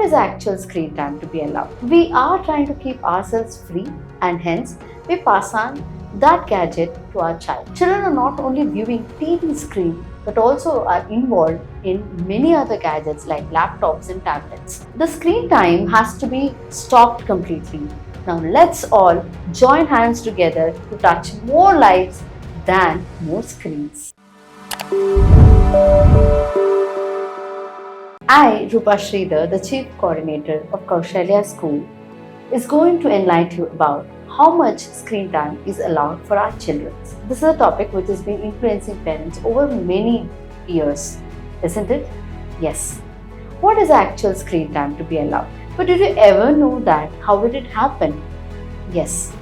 is actual screen time to be allowed? We are trying to keep ourselves free and hence we pass on that gadget to our child. Children are not only viewing TV screen but also are involved in many other gadgets like laptops and tablets. The screen time has to be stopped completely. Now let's all join hands together to touch more lives than more screens. I, Rupa Sridhar, the Chief Coordinator of Kaushalya School, is going to enlighten you about how much screen time is allowed for our children. This is a topic which has been influencing parents over many years, isn't it? Yes. What is actual screen time to be allowed? But did you ever know that? How did it happen? Yes.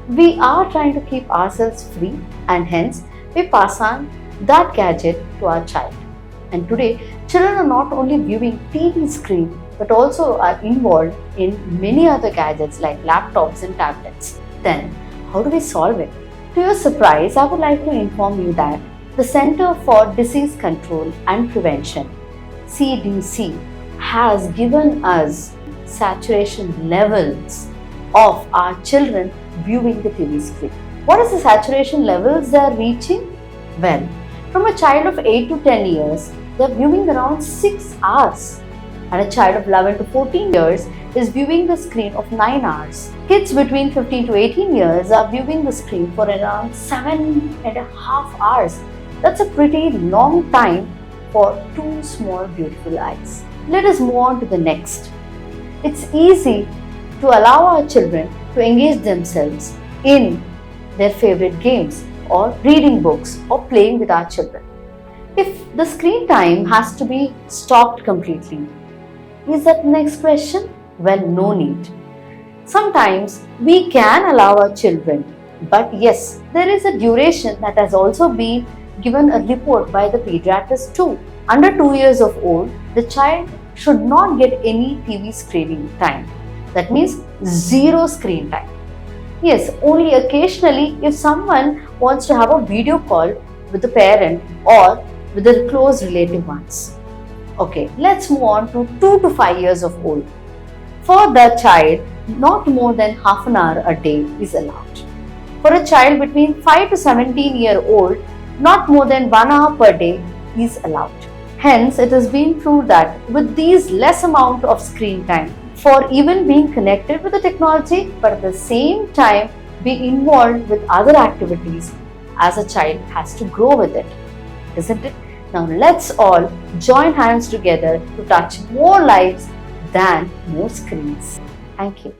We are trying to keep ourselves free and hence we pass on that gadget to our child. And today, children are not only viewing TV screen but also are involved in many other gadgets like laptops and tablets. Then, how do we solve it? To your surprise, I would like to inform you that the Center for Disease Control and Prevention, CDC, has given us saturation levels of our children viewing the TV screen. What is the saturation levels they are reaching? Well, from a child of 8 to 10 years, they are viewing around 6 hours. And a child of 11 to 14 years is viewing the screen of 9 hours. Kids between 15 to 18 years are viewing the screen for around 7.5 hours. That's a pretty long time for two small beautiful eyes. Let us move on to the next. It's easy to allow our children to engage themselves in their favorite games or reading books or playing with our children. If the screen time has to be stopped completely, is that the next question? Well, no need. Sometimes we can allow our children, but yes, there is a duration that has also been given a report by the pediatrist too. Under 2 years of old, the child should not get any TV screening time. That means zero screen time. Yes, only occasionally if someone wants to have a video call with the parent or with the close relative ones. Okay, let's move on to 2 to 5 years of old. For the child, not more than half an hour a day is allowed. For a child between 5 to 17-year-old, not more than 1 hour per day is allowed. Hence, it has been proved that with these less amount of screen time, for even being connected with the technology, but at the same time be involved with other activities as a child has to grow with it, isn't it? Now let's all join hands together to touch more lives than more screens. Thank you.